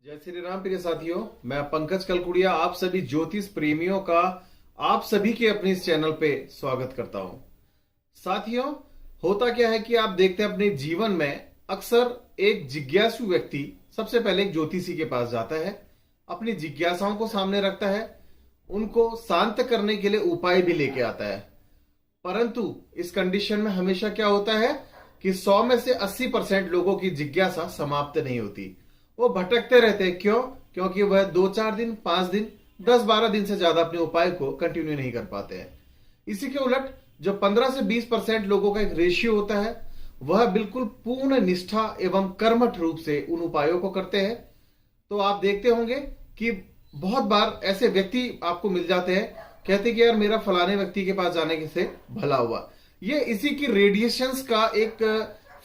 जय श्री राम प्रिय साथियों, मैं पंकज कलकुड़िया आप सभी ज्योतिष प्रेमियों का आप सभी के अपने इस चैनल पे स्वागत करता हूं। साथियों, होता क्या है कि आप देखते हैं अपने जीवन में अक्सर एक जिज्ञासु व्यक्ति सबसे पहले एक ज्योतिषी के पास जाता है, अपनी जिज्ञासाओं को सामने रखता है, उनको शांत करने के लिए उपाय भी लेके आता है। परंतु इस कंडीशन में हमेशा क्या होता है कि 100 में से 80% लोगों की जिज्ञासा समाप्त नहीं होती। वो भटकते रहते हैं। क्यों? क्योंकि वह 2-4 दिन, 5 दिन, 10-12 दिन से ज्यादा अपने उपाय को कंटिन्यू नहीं कर पाते हैं। इसी के उलट जो 15 से 20% लोगों का एक रेशियो होता है, वह बिल्कुल पूर्ण निष्ठा एवं कर्मठ रूप से उन उपायों को करते हैं। तो आप देखते होंगे कि बहुत बार ऐसे व्यक्ति आपको मिल जाते हैं, कहते कि यार मेरा फलाने व्यक्ति के पास जाने से भला हुआ। ये इसी की रेडिएशंस का एक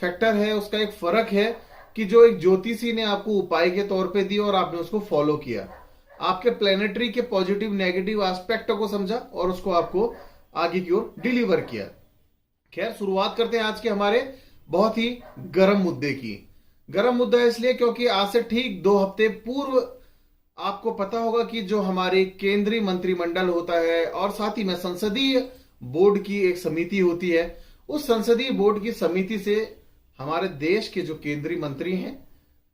फैक्टर है, उसका एक फर्क है कि जो एक ज्योतिषी ने आपको उपाय के तौर पे दिया और आपने उसको फॉलो किया, आपके प्लेनेटरी के पॉजिटिव नेगेटिव एस्पेक्ट को समझा और उसको आपको आगे की ओर डिलीवर किया। खैर, शुरुआत करते हैं आज के हमारे बहुत ही गर्म मुद्दे की। गर्म मुद्दा इसलिए क्योंकि आज से ठीक 2 हफ्ते पूर्व आपको पता होगा कि जो हमारे केंद्रीय मंत्रिमंडल होता है और साथ ही में संसदीय बोर्ड की एक समिति होती है, उस संसदीय बोर्ड की समिति से हमारे देश के जो केंद्रीय मंत्री हैं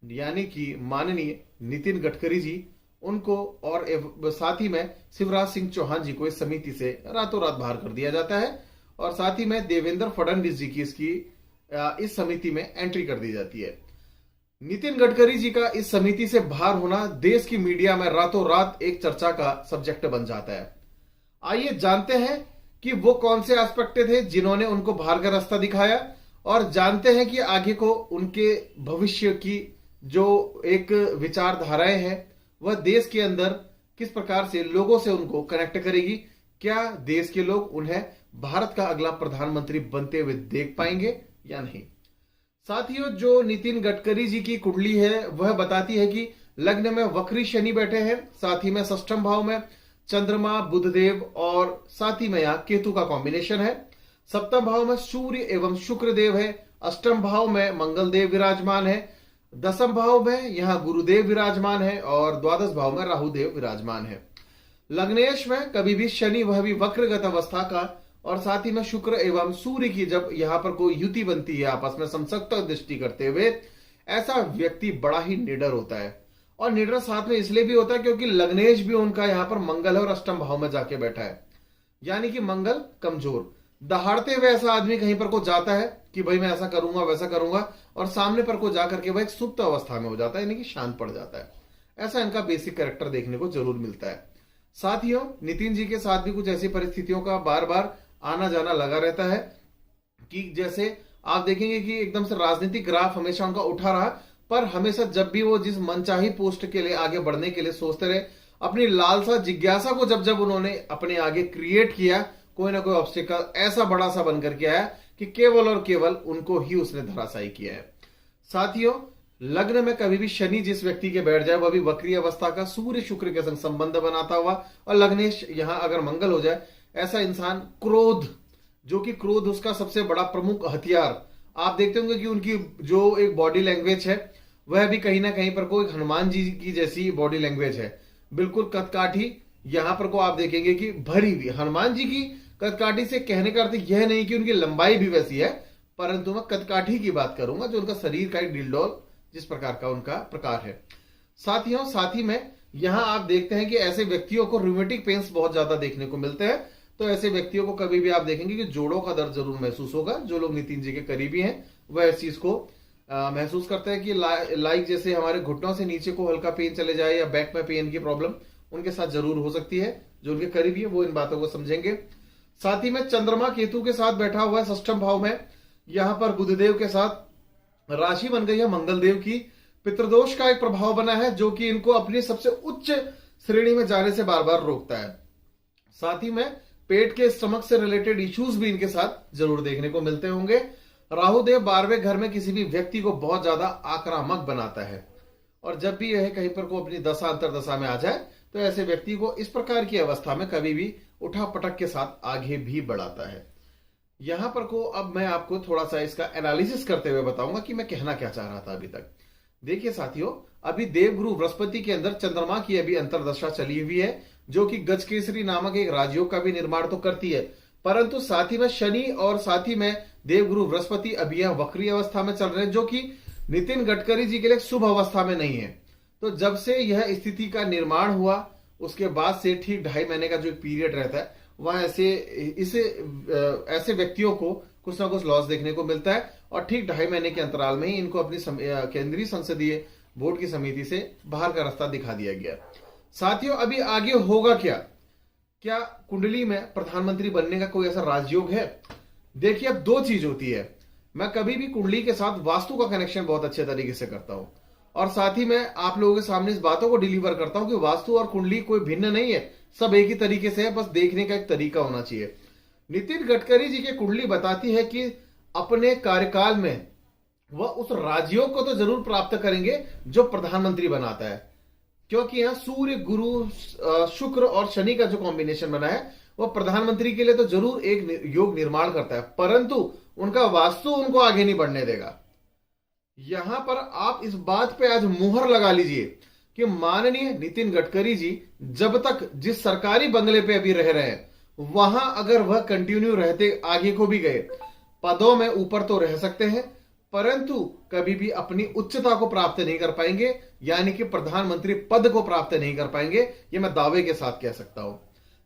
यानी कि माननीय नितिन गडकरी जी, उनको और साथ ही में शिवराज सिंह चौहान जी को इस समिति से रातों रात बाहर कर दिया जाता है और साथ ही में देवेंद्र फडणवीस जी की इस समिति में एंट्री कर दी जाती है। नितिन गडकरी जी का इस समिति से बाहर होना देश की मीडिया में रातों रात एक चर्चा का सब्जेक्ट बन जाता है। आइए जानते हैं कि वो कौन से एस्पेक्ट थे जिन्होंने उनको बाहर का रास्ता दिखाया और जानते हैं कि आगे को उनके भविष्य की जो एक विचारधाराएं हैं वह देश के अंदर किस प्रकार से लोगों से उनको कनेक्ट करेगी। क्या देश के लोग उन्हें भारत का अगला प्रधानमंत्री बनते हुए देख पाएंगे या नहीं। साथियों, जो नितिन गडकरी जी की कुंडली है वह बताती है कि लग्न में वक्री शनि बैठे हैं, साथ ही में षष्ठम भाव में चंद्रमा, बुधदेव और साथ ही में यहां केतु का कॉम्बिनेशन है। सप्तम भाव में सूर्य एवं शुक्र देव है, अष्टम भाव में मंगल देव विराजमान है, दसम भाव में यहां गुरुदेव विराजमान है और द्वादश भाव में राहु देव विराजमान है। लग्नेश में कभी भी शनि वह भी वक्रगत अवस्था का और साथ ही में शुक्र एवं सूर्य की जब यहां पर कोई युति बनती है आपस में समसक्त दृष्टि करते हुए, ऐसा व्यक्ति बड़ा ही निडर होता है। और निडर साथ में इसलिए भी होता है क्योंकि लग्नेश भी उनका यहां पर मंगल है और अष्टम भाव में जाके बैठा है, यानी कि मंगल कमजोर। दहाड़ते हुए ऐसा आदमी कहीं पर को जाता है कि भाई मैं ऐसा करूंगा वैसा करूंगा और सामने पर को जाकर के वह एक सुप्त अवस्था में हो जाता है, यानी कि शांत पड़ जाता है। ऐसा इनका बेसिक कैरेक्टर देखने को जरूर मिलता है। साथियों, नितिन जी के साथ भी कुछ ऐसी परिस्थितियों का बार बार आना जाना लगा रहता है कि जैसे आप देखेंगे कि एकदम से राजनीतिक ग्राफ हमेशा उनका उठा रहा, पर हमेशा जब भी वो जिस मनचाही पोस्ट के लिए आगे बढ़ने के लिए सोचते रहे, अपनी लालसा जिज्ञासा को जब जब उन्होंने अपने आगे क्रिएट किया, कोई ना कोई ऑब्स्टिकल ऐसा बड़ा सा बनकर के आया कि केवल और केवल उनको ही उसने धराशायी किया है। साथियों, लग्न में कभी भी शनि जिस व्यक्ति के बैठ जाए वह भी वक्री अवस्था का सूर्य शुक्र के संग संबंध बनाता हुआ और लग्नेश यहां अगर मंगल हो जाए, ऐसा इंसान क्रोध, जो कि क्रोध उसका सबसे बड़ा प्रमुख हथियार, आप देखते होंगे कि उनकी जो एक बॉडी लैंग्वेज है वह भी कहीं ना कहीं पर कोई हनुमान जी की जैसी बॉडी लैंग्वेज है, बिल्कुल कदकाठी। यहां पर को आप देखेंगे कि भरी हुई हनुमान जी की कदकाठी से कहने का अर्थ यह नहीं कि उनकी लंबाई भी वैसी है, परंतु मैं कदकाठी की बात करूंगा, जो उनका शरीर का एक डिल्डोल जिस प्रकार का उनका प्रकार है। साथियों, साथ ही में यहां आप देखते हैं कि ऐसे व्यक्तियों को रूमेटिक पेन्स बहुत ज्यादा देखने को मिलते हैं। तो ऐसे व्यक्तियों को कभी भी आप देखेंगे कि जोड़ों का दर्द जरूर महसूस होगा। जो लोग नितिन जी के करीबी हैं वह इस चीज को महसूस करते हैं कि लाइक जैसे हमारे घुटनों से नीचे को हल्का पेन चले जाए या बैक में पेन की प्रॉब्लम उनके साथ जरूर हो सकती है। जो उनके करीबी है वो इन बातों को समझेंगे। साथ ही में चंद्रमा केतु के साथ बैठा हुआ है षष्ठम भाव में, यहां पर बुधदेव के साथ राशि बन गई है मंगल देव की। पितृदोष का एक प्रभाव बना है जो कि इनको अपनी सबसे उच्च श्रेणी में जाने से बार बार रोकता है। साथ ही में पेट के स्टमक से रिलेटेड इश्यूज भी इनके साथ जरूर देखने को मिलते होंगे। राहुदेव 12वें घर में किसी भी व्यक्ति को बहुत ज्यादा आक्रामक बनाता है और जब भी यह कहीं पर को अपनी दशा अंतरदशा में आ जाए तो ऐसे व्यक्ति को इस प्रकार की अवस्था में कभी भी उठा पटक के साथ आगे भी बढ़ाता है। यहां पर को अब मैं आपको थोड़ा सा इसका एनालिसिस करते हुए बताऊंगा कि मैं कहना क्या चाह रहा था अभी तक। देखिए साथियों, अभी देवगुरु बृहस्पति के अंदर चंद्रमा की अभी अंतरदशा चली हुई है, जो कि गजकेसरी नामक एक राजयोग का भी निर्माण तो करती है, परंतु साथ ही में शनि और साथ ही में देवगुरु बृहस्पति अभी यह वक्री अवस्था में चल रहे हैं, जो कि नितिन गडकरी जी के लिए शुभ अवस्था में नहीं है। तो जब से यह स्थिति का निर्माण हुआ, उसके बाद से ठीक 2.5 महीने का जो पीरियड रहता है, वह ऐसे व्यक्तियों को कुछ ना कुछ लॉस देखने को मिलता है, और ठीक 2.5 महीने के अंतराल में ही इनको अपनी केंद्रीय संसदीय बोर्ड की समिति से बाहर का रास्ता दिखा दिया गया। साथियों, अभी आगे होगा क्या? क्या कुंडली में प्रधानमंत्री बनने का कोई ऐसा राजयोग है? देखिए, अब 2 चीज होती है। मैं कभी भी कुंडली के साथ वास्तु का कनेक्शन बहुत अच्छे तरीके से करता हूं, और साथ ही मैं आप लोगों के सामने इस बातों को डिलीवर करता हूं कि वास्तु और कुंडली कोई भिन्न नहीं है, सब एक ही तरीके से है, बस देखने का एक तरीका होना चाहिए। नितिन गडकरी जी की कुंडली बताती है कि अपने कार्यकाल में वह उस राजयोग को तो जरूर प्राप्त करेंगे जो प्रधानमंत्री बनाता है, क्योंकि यहां सूर्य, गुरु, शुक्र और शनि का जो कॉम्बिनेशन बना है, वह प्रधानमंत्री के लिए तो जरूर एक योग निर्माण करता है, परंतु उनका वास्तु उनको आगे नहीं बढ़ने देगा। यहां पर आप इस बात पे आज मुहर लगा लीजिए कि माननीय नितिन गडकरी जी जब तक जिस सरकारी बंगले पे अभी रह रहे हैं, वहां अगर वह कंटिन्यू रहते, आगे को भी गए, पदों में ऊपर तो रह सकते हैं, परंतु कभी भी अपनी उच्चता को प्राप्त नहीं कर पाएंगे, यानी कि प्रधानमंत्री पद को प्राप्त नहीं कर पाएंगे। यह मैं दावे के साथ कह सकता हूं।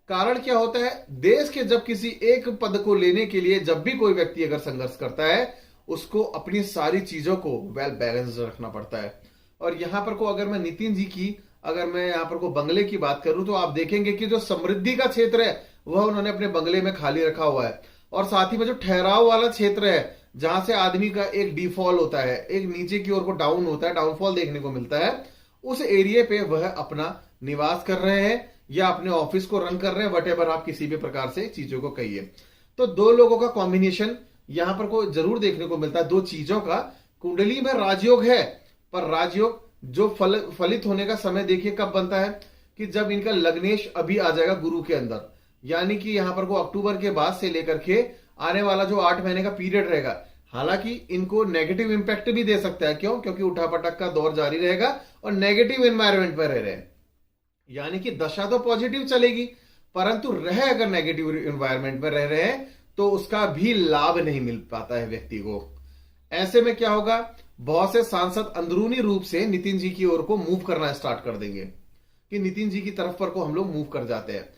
कारण क्या होता है, देश के जब किसी एक पद को लेने के लिए जब भी कोई व्यक्ति अगर संघर्ष करता है, उसको अपनी सारी चीजों को वेल बैलेंस रखना पड़ता है। और यहां पर को अगर मैं नितिन जी की, अगर मैं यहां पर को बंगले की बात करूं, तो आप देखेंगे कि जो समृद्धि का क्षेत्र है वह उन्होंने अपने बंगले में खाली रखा हुआ है, और साथ ही में जो ठहराव वाला क्षेत्र है, जहां से आदमी का एक डीफॉल होता है, एक नीचे की ओर को डाउन होता है, डाउनफॉल देखने को मिलता है, उस एरिया पे वह अपना निवास कर रहे हैं या अपने ऑफिस को रन कर रहे हैं, वटेवर आप किसी भी प्रकार से चीजों को कहिए। तो 2 लोगों का कॉम्बिनेशन यहां पर को जरूर देखने को मिलता है, 2 चीजों का। कुंडली में राजयोग है, पर राजयोग जो फलित होने का समय देखिए कब बनता है, कि जब इनका लग्नेश अभी आ जाएगा गुरु के अंदर, यानी कि यहां पर को अक्टूबर के बाद से लेकर के आने वाला जो 8 महीने का पीरियड रहेगा। हालांकि इनको नेगेटिव इंपैक्ट भी दे सकता है, क्यों? क्योंकि उठापटक का दौर जारी रहेगा और नेगेटिव एनवायरमेंट में रह रहे हैं, यानी कि दशा तो पॉजिटिव चलेगी, परंतु अगर नेगेटिव एनवायरमेंट में रह रहे हैं तो उसका भी लाभ नहीं मिल पाता है व्यक्ति को। ऐसे में क्या होगा, बहुत से सांसद अंदरूनी रूप से नितिन जी की ओर को मूव करना स्टार्ट कर देंगे, कि नितिन जी की तरफ पर को हम लोग मूव कर जाते हैं।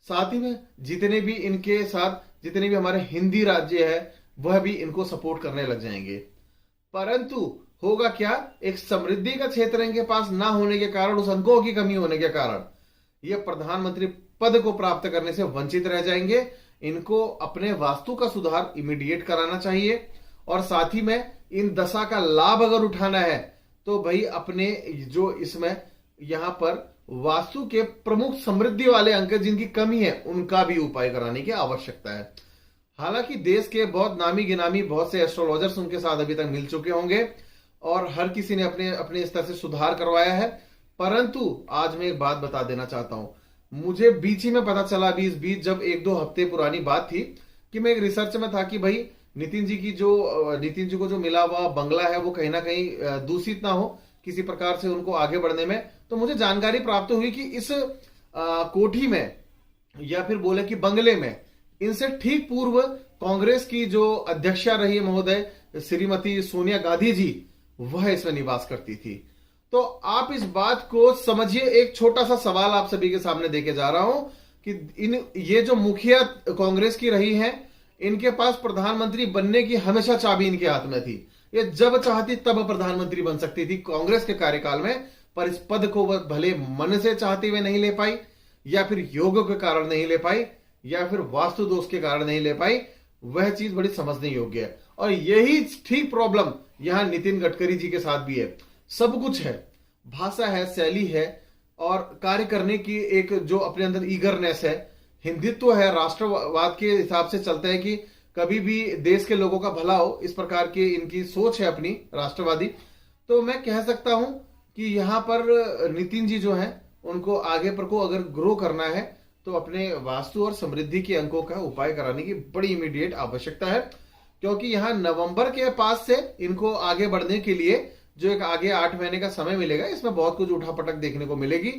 साथ ही में जितने भी इनके साथ जितने भी हमारे हिंदी राज्य है, वह भी इनको सपोर्ट करने लग जाएंगे। परंतु होगा क्या, एक समृद्धि का क्षेत्र इनके पास ना होने के कारण, उस अंकों की कमी होने के कारण, ये प्रधानमंत्री पद को प्राप्त करने से वंचित रह जाएंगे। इनको अपने वास्तु का सुधार इमीडिएट कराना चाहिए, और साथ ही में इन दशा का लाभ अगर उठाना है तो भाई अपने जो इसमें यहां पर वास्तु के प्रमुख समृद्धि वाले अंक जिनकी कमी है, उनका भी उपाय कराने की आवश्यकता है। हालांकि देश के बहुत नामी गिनामी बहुत से एस्ट्रोलॉजर्स उनके साथ अभी तक मिल चुके होंगे, और हर किसी ने अपने अपने स्तर से सुधार करवाया है। परंतु आज मैं एक बात बता देना चाहता हूं, मुझे बीच ही में पता चला, अभी इस बीच जब 1-2 हफ्ते पुरानी बात थी, कि मैं एक रिसर्च में था कि भाई नितिन जी को जो मिला हुआ बंगला है, वो कहीं ना कहीं दूषित ना हो किसी प्रकार से उनको आगे बढ़ने में। तो मुझे जानकारी प्राप्त हुई कि इस कोठी में, या फिर बोले कि बंगले में, इनसे ठीक पूर्व कांग्रेस की जो अध्यक्षा रही है महोदय श्रीमती सोनिया गांधी जी, वह इसमें निवास करती थी। तो आप इस बात को समझिए। एक छोटा सा सवाल आप सभी के सामने देके जा रहा हूं कि ये जो मुखिया कांग्रेस की रही हैं, इनके पास प्रधानमंत्री बनने की हमेशा चाबी इनके हाथ में थी। ये जब चाहती तब प्रधानमंत्री बन सकती थी कांग्रेस के कार्यकाल में, पर इस पद को वह भले मन से चाहते हुए नहीं ले पाई, या फिर योग के कारण नहीं ले पाई, या फिर वास्तु दोष के कारण नहीं ले पाई। वह चीज बड़ी समझने योग्य है, और यही ठीक प्रॉब्लम यहां नितिन गडकरी जी के साथ भी है। सब कुछ है, भाषा है, शैली है, और कार्य करने की एक जो अपने अंदर ईगरनेस है, हिंदुत्व है, राष्ट्रवाद के हिसाब से चलता है कि कभी भी देश के लोगों का भला हो, इस प्रकार की इनकी सोच है अपनी राष्ट्रवादी। तो मैं कह सकता हूं कि यहां पर नितिन जी जो हैं, उनको आगे पर को अगर ग्रो करना है तो अपने वास्तु और समृद्धि के अंकों का उपाय कराने की बड़ी इमीडिएट आवश्यकता है, क्योंकि यहां नवंबर के पास से इनको आगे बढ़ने के लिए जो एक आगे 8 महीने का समय मिलेगा, इसमें बहुत कुछ उठापटक देखने को मिलेगी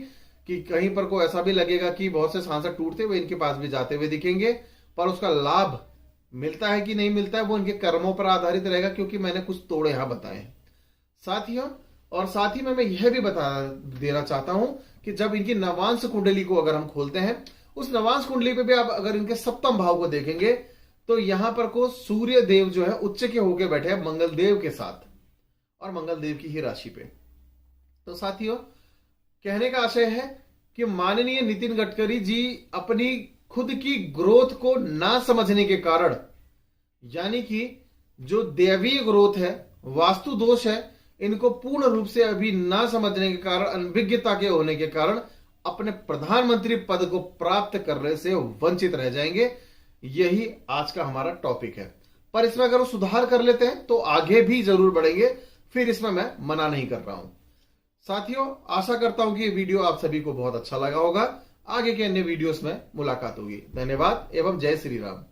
कि कहीं पर को ऐसा भी लगेगा कि बहुत से सांसद टूटते हुए इनके पास भी जाते हुए दिखेंगे, पर उसका लाभ मिलता है कि नहीं मिलता है वो इनके कर्मों पर आधारित रहेगा, क्योंकि मैंने कुछ तोड़ यहां बताए हैं साथियों। और साथ ही में मैं यह भी बता देना चाहता हूं कि जब इनकी नवांश कुंडली को अगर हम खोलते हैं, उस नवांश कुंडली पे भी आप अगर इनके सप्तम भाव को देखेंगे तो यहां पर को सूर्य देव जो है उच्च के होके बैठे हैं मंगल देव के साथ, और मंगल देव की ही राशि पे। तो साथियों, कहने का आशय है कि माननीय नितिन गडकरी जी अपनी खुद की ग्रोथ को ना समझने के कारण, यानी कि जो दैवीय ग्रोथ है, वास्तु दोष है, इनको पूर्ण रूप से अभी ना समझने के कारण, अनभिज्ञता के होने के कारण अपने प्रधानमंत्री पद को प्राप्त करने से वंचित रह जाएंगे। यही आज का हमारा टॉपिक है। पर इसमें अगर वो सुधार कर लेते हैं तो आगे भी जरूर बढ़ेंगे, फिर इसमें मैं मना नहीं कर रहा हूं। साथियों, आशा करता हूं कि ये वीडियो आप सभी को बहुत अच्छा लगा होगा। आगे के अन्य वीडियोस में मुलाकात होगी। धन्यवाद एवं जय श्री राम।